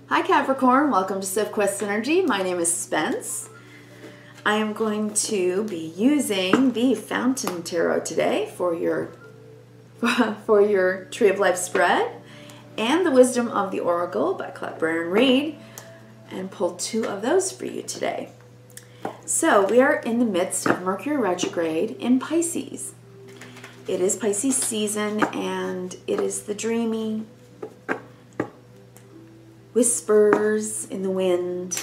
Hi Capricorn, welcome to Sophquest Energy. My name is Spence. I am going to be using the Fountain Tarot today for your Tree of Life spread and the Wisdom of the Oracle by Collette Baron-Reid, and pull two of those for you today. So we are in the midst of Mercury retrograde in Pisces. It is Pisces season and it is the dreamy whispers in the wind,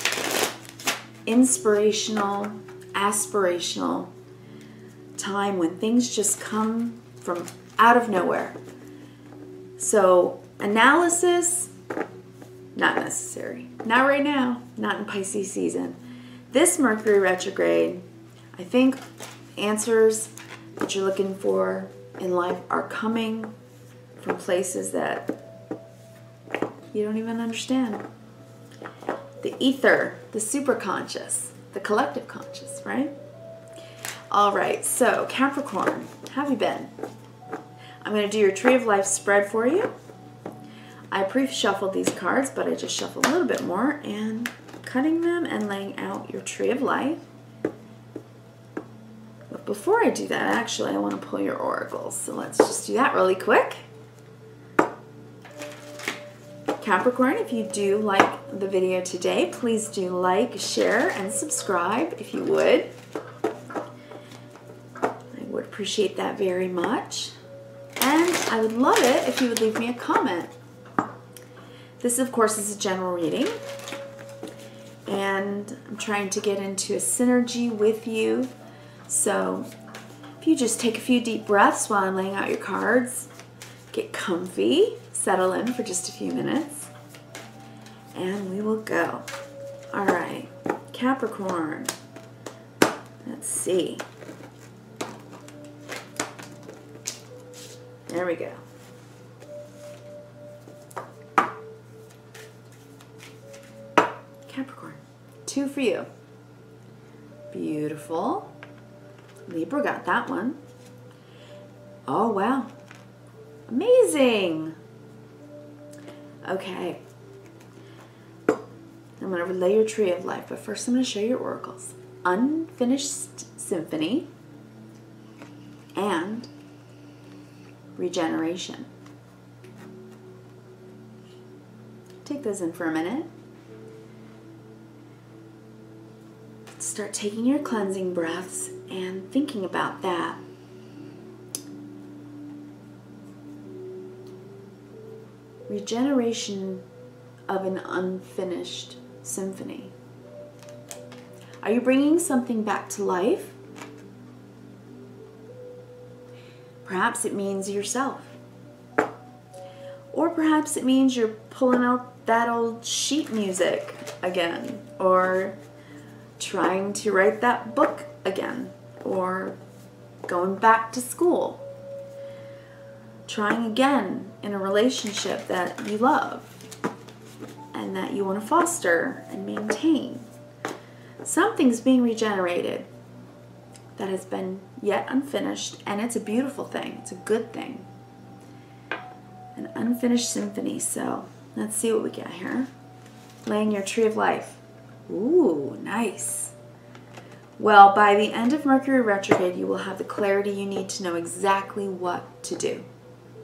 inspirational, aspirational time when things just come from out of nowhere. So analysis, not necessary. Not right now, not in Pisces season. This Mercury retrograde, I think answers that you're looking for in life are coming from places that you don't even understand. The ether, the superconscious, the collective conscious, right? All right, so Capricorn, how have you been? I'm going to do your Tree of Life spread for you. I pre-shuffled these cards, but I just shuffled a little bit more and cutting them and laying out your Tree of Life. But before I do that, actually, I want to pull your oracles. So let's just do that really quick. Capricorn, if you do like the video today, please do like, share, and subscribe if you would. I would appreciate that very much. And I would love it if you would leave me a comment. This, of course, is a general reading. And I'm trying to get into a synergy with you. So if you just take a few deep breaths while I'm laying out your cards, get comfy, settle in for just a few minutes, and we will go. All right, Capricorn, let's see. There we go. Capricorn, two for you. Beautiful. Libra got that one. Oh, wow. Amazing. Okay. I'm going to relay your Tree of Life, but first I'm going to show you your oracles. Unfinished Symphony and Regeneration. Take those in for a minute. Start taking your cleansing breaths and thinking about that. Regeneration of an unfinished symphony. Are you bringing something back to life? Perhaps it means yourself. Or perhaps it means you're pulling out that old sheet music again, or trying to write that book again, or going back to school, trying again in a relationship that you love and that you want to foster and maintain. Something's being regenerated that has been yet unfinished, and it's a beautiful thing. It's a good thing. An unfinished symphony. So let's see what we get here. Laying your Tree of Life. Ooh, nice. Well, by the end of Mercury retrograde, you will have the clarity you need to know exactly what to do.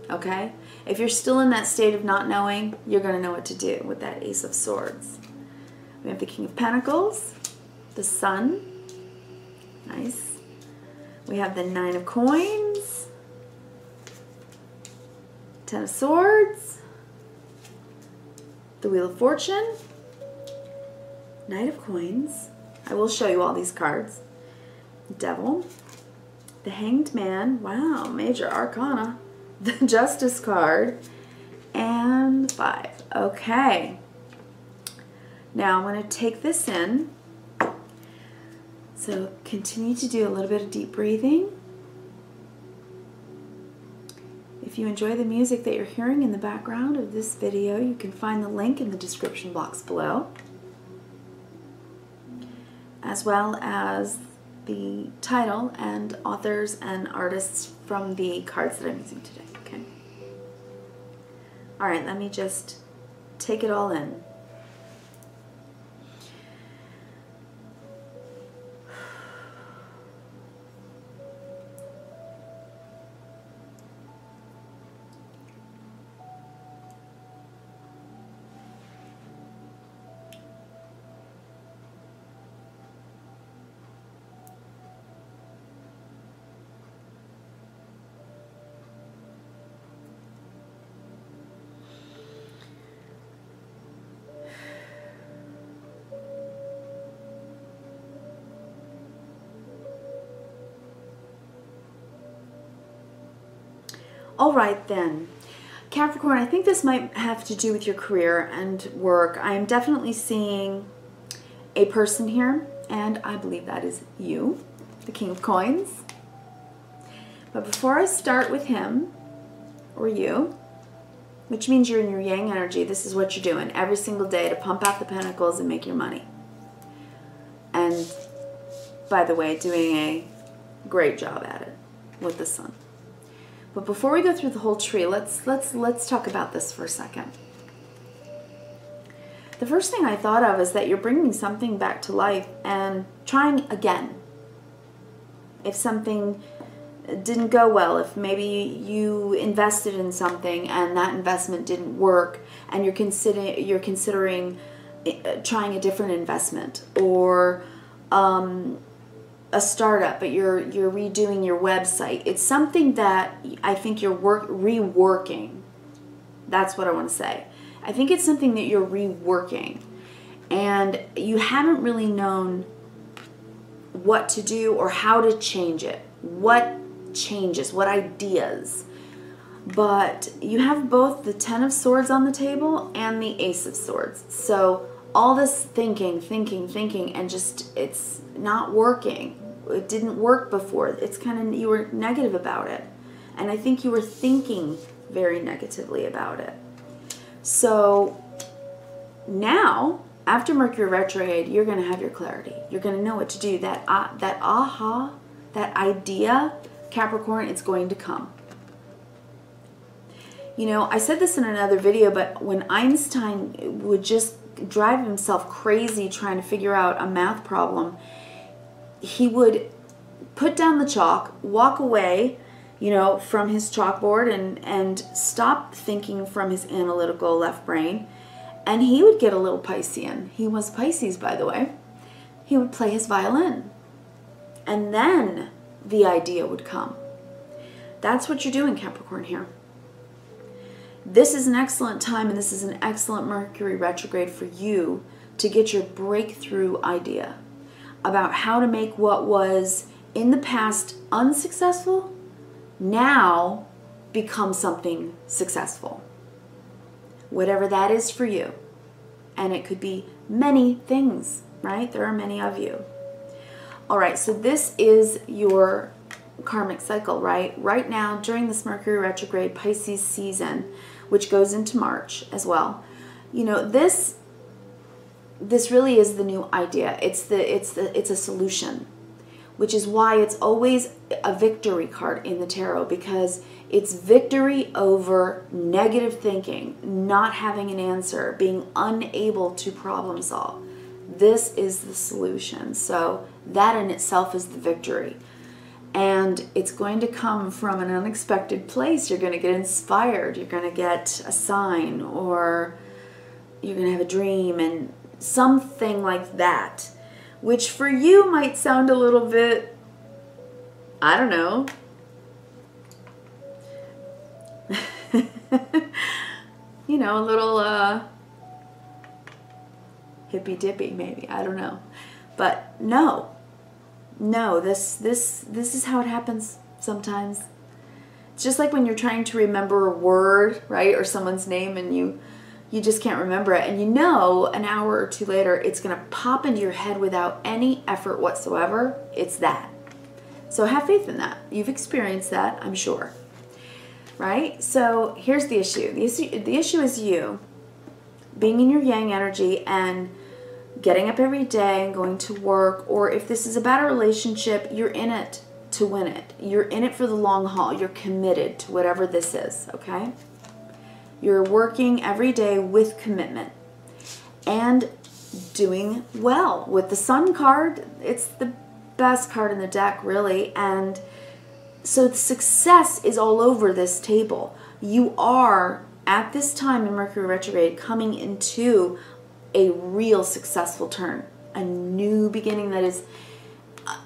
Okay? If you're still in that state of not knowing, you're going to know what to do with that Ace of Swords. We have the King of Pentacles, the Sun. Nice. We have the Nine of Coins, Ten of Swords, the Wheel of Fortune, Knight of Coins. I will show you all these cards. Devil, the Hanged Man. Wow, Major Arcana. The Justice card, and 5. Okay. Now I'm going to take this in. So continue to do a little bit of deep breathing. If you enjoy the music that you're hearing in the background of this video, you can find the link in the description box below, as well as the title and authors and artists from the cards that I'm using today. Okay. All right, let me just take it all in. All right then. Capricorn, I think this might have to do with your career and work. I am definitely seeing a person here, and I believe that is you, the King of Coins. But before I start with him, or you, which means you're in your yang energy, this is what you're doing every single day to pump out the pentacles and make your money. And by the way, doing a great job at it with the sun. But before we go through the whole tree, let's talk about this for a second. The first thing I thought of is that you're bringing something back to life and trying again. If something didn't go well, if maybe you invested in something and that investment didn't work, and you're considering trying a different investment, or a startup, but you're redoing your website. It's something that I think you're reworking. That's what I want to say. I think it's something that you're reworking, and you haven't really known what to do or how to change it. What changes, what ideas. But you have both the Ten of Swords on the table and the Ace of Swords. So all this thinking, and just, it's not working. It didn't work before. It's kind of, you were negative about it. And I think you were thinking very negatively about it. So now, after Mercury retrograde, you're going to have your clarity. You're going to know what to do. That aha, that idea, Capricorn, it's going to come. You know, I said this in another video, but when Einstein would just drive himself crazy trying to figure out a math problem, he would put down the chalk, walk away, you know, from his chalkboard and stop thinking from his analytical left brain, and he would get a little Piscean. He was Pisces, by the way. He would play his violin, and then the idea would come. That's what you're doing, Capricorn, here. This is an excellent time, and this is an excellent Mercury retrograde for you to get your breakthrough idea about how to make what was in the past unsuccessful now become something successful. Whatever that is for you. And it could be many things, right? There are many of you. All right, so this is your karmic cycle, right? Right now, during this Mercury retrograde Pisces season, which goes into March as well, you know, this really is the new idea. It's a solution, which is why it's always a victory card in the tarot, because it's victory over negative thinking, not having an answer, being unable to problem solve. This is the solution. So that in itself is the victory. And it's going to come from an unexpected place. You're going to get inspired. You're going to get a sign, or you're going to have a dream and something like that, which for you might sound a little bit, I don't know, you know, a little hippy dippy maybe, I don't know. But no, this is how it happens sometimes. It's just like when you're trying to remember a word, right, or someone's name, and you just can't remember it, and you know an hour or two later it's going to pop into your head without any effort whatsoever. It's that. So have faith in that. You've experienced that, I'm sure. Right? So here's the issue. The issue is you being in your yang energy and getting up every day and going to work, or if this is about a relationship, you're in it to win it. You're in it for the long haul. You're committed to whatever this is, okay? You're working every day with commitment and doing well. With the Sun card, it's the best card in the deck, really. And so the success is all over this table. You are, at this time in Mercury retrograde, coming into a real successful turn. A new beginning that is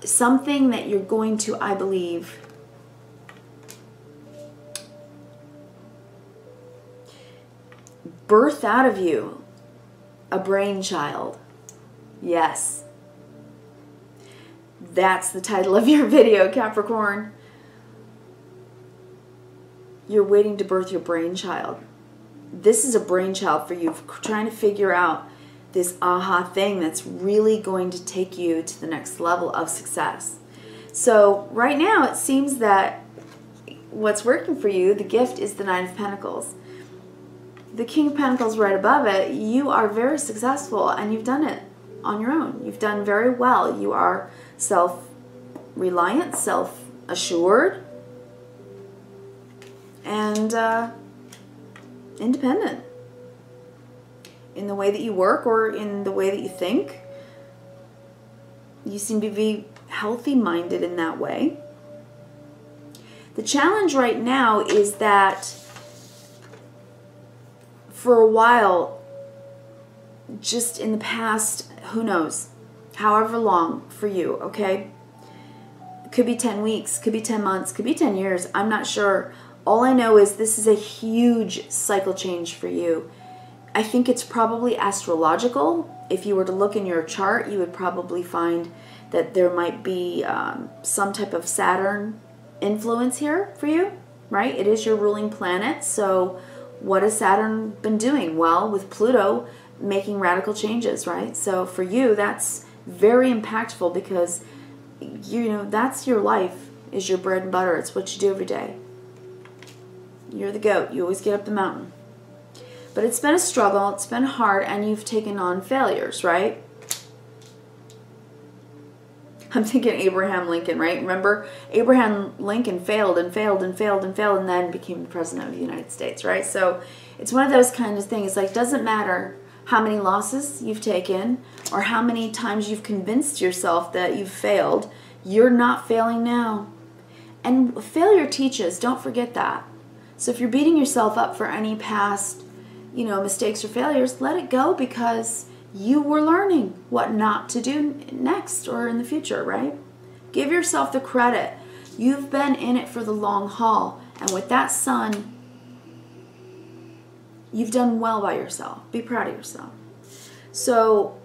something that you're going to, I believe, birth out of you a brainchild. Yes. That's the title of your video, Capricorn. you're waiting to birth your brainchild. This is a brainchild for you, trying to figure out this aha thing that's really going to take you to the next level of success. So right now it seems that what's working for you, the gift, is the Nine of Pentacles. The King of Pentacles right above it. You are very successful and you've done it on your own. You've done very well. You are self-reliant, self-assured, and independent in the way that you work or in the way that you think. You seem to be healthy-minded in that way. The challenge right now is that for a while, just in the past, who knows, however long for you, okay? It could be 10 weeks, could be 10 months, could be 10 years. I'm not sure. All I know is this is a huge cycle change for you. I think it's probably astrological. If you were to look in your chart, you would probably find that there might be some type of Saturn influence here for you, right? It is your ruling planet. So what has Saturn been doing? Well, with Pluto making radical changes, right? So for you, that's very impactful because, you know, that's your life, is your bread and butter. It's what you do every day. You're the goat. You always get up the mountain. But it's been a struggle. It's been hard, and you've taken on failures, right? I'm thinking Abraham Lincoln, right? Remember, Abraham Lincoln failed and failed and failed and failed and then became the president of the United States, right? So it's one of those kind of things. Like, doesn't matter how many losses you've taken or how many times you've convinced yourself that you've failed. You're not failing now. And failure teaches. Don't forget that. So if you're beating yourself up for any past, you know, mistakes or failures, let it go, because you were learning what not to do next or in the future, right? Give yourself the credit. You've been in it for the long haul. And with that sun, you've done well by yourself. Be proud of yourself. So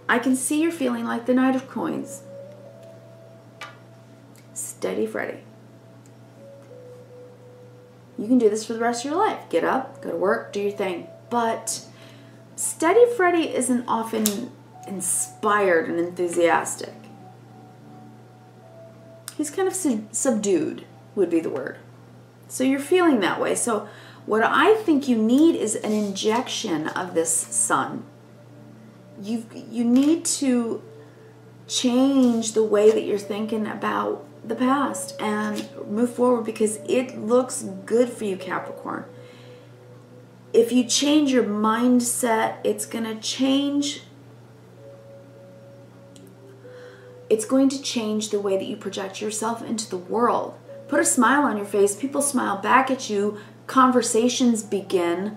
I can see you're feeling like the Knight of Coins. Steady Freddy. You can do this for the rest of your life. Get up, go to work, do your thing. But Steady Freddy isn't often inspired and enthusiastic. He's kind of subdued, would be the word. So you're feeling that way. So what I think you need is an injection of this sun. You need to change the way that you're thinking about the past and move forward, because it looks good for you, Capricorn. If you change your mindset, it's going to change. It's going to change the way that you project yourself into the world. Put a smile on your face. People smile back at you. Conversations begin.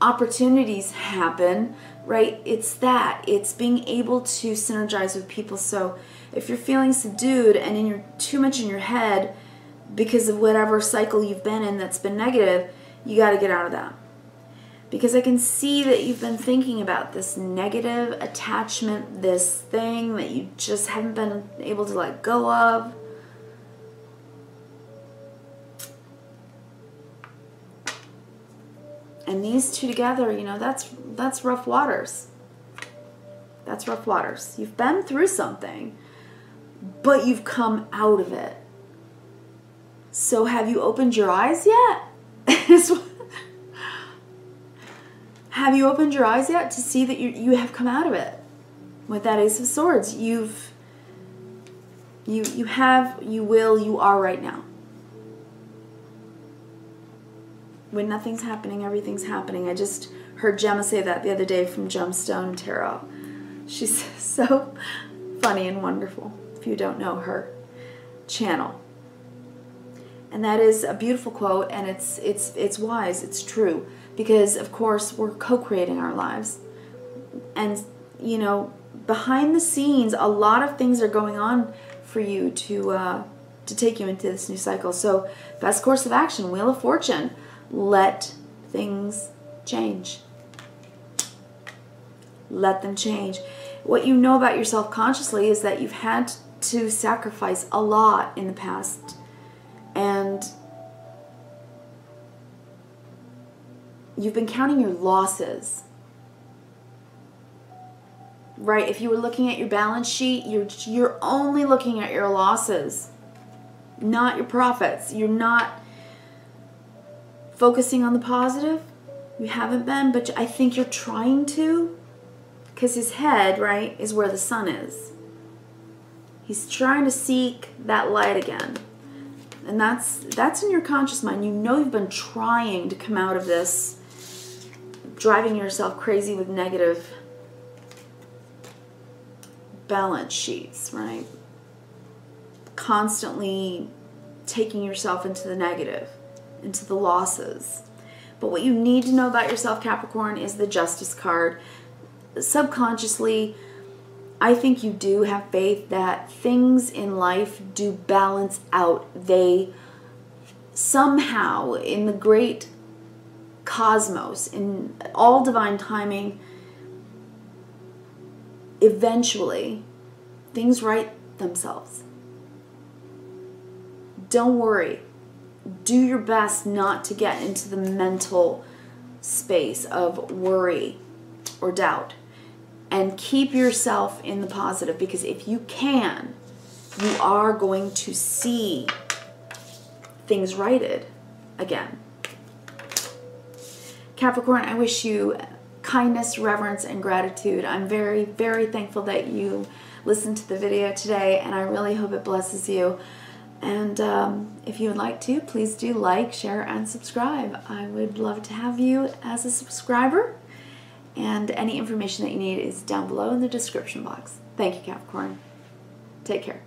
Opportunities happen, right? It's that. It's being able to synergize with people. So if you're feeling subdued and you're too much in your head because of whatever cycle you've been in that's been negative, you got to get out of that. Because I can see that you've been thinking about this negative attachment, this thing that you just haven't been able to let go of. And these two together, you know, that's rough waters. That's rough waters. You've been through something, but you've come out of it. So have you opened your eyes yet? Have you opened your eyes yet to see that you have come out of it? With that Ace of Swords, you are right now. When nothing's happening, everything's happening. I just heard Gemma say that the other day from Gemstone Tarot. She's so funny and wonderful, if you don't know her channel. And that is a beautiful quote, and it's wise, it's true. Because, of course, we're co-creating our lives. And, you know, behind the scenes, a lot of things are going on for you to take you into this new cycle. So, best course of action, Wheel of Fortune. Let things change. Let them change. What you know about yourself consciously is that you've had to sacrifice a lot in the past. And you've been counting your losses. Right? If you were looking at your balance sheet, you're only looking at your losses, not your profits. You're not focusing on the positive. You haven't been, but I think you're trying to, because his head, right, is where the sun is. He's trying to seek that light again. And that's in your conscious mind. You know you've been trying to come out of this, driving yourself crazy with negative balance sheets, right? Constantly taking yourself into the negative, into the losses. But what you need to know about yourself, Capricorn, is the Justice card. Subconsciously, I think you do have faith that things in life do balance out. They somehow, in the great cosmos, in all divine timing, eventually things right themselves. Don't worry. Do your best not to get into the mental space of worry or doubt, and keep yourself in the positive, because if you can, you are going to see things righted again. Capricorn, I wish you kindness, reverence, and gratitude. I'm very, very thankful that you listened to the video today, and I really hope it blesses you. And if you would like to, please do like, share, and subscribe. I would love to have you as a subscriber, and any information that you need is down below in the description box. Thank you, Capricorn. Take care.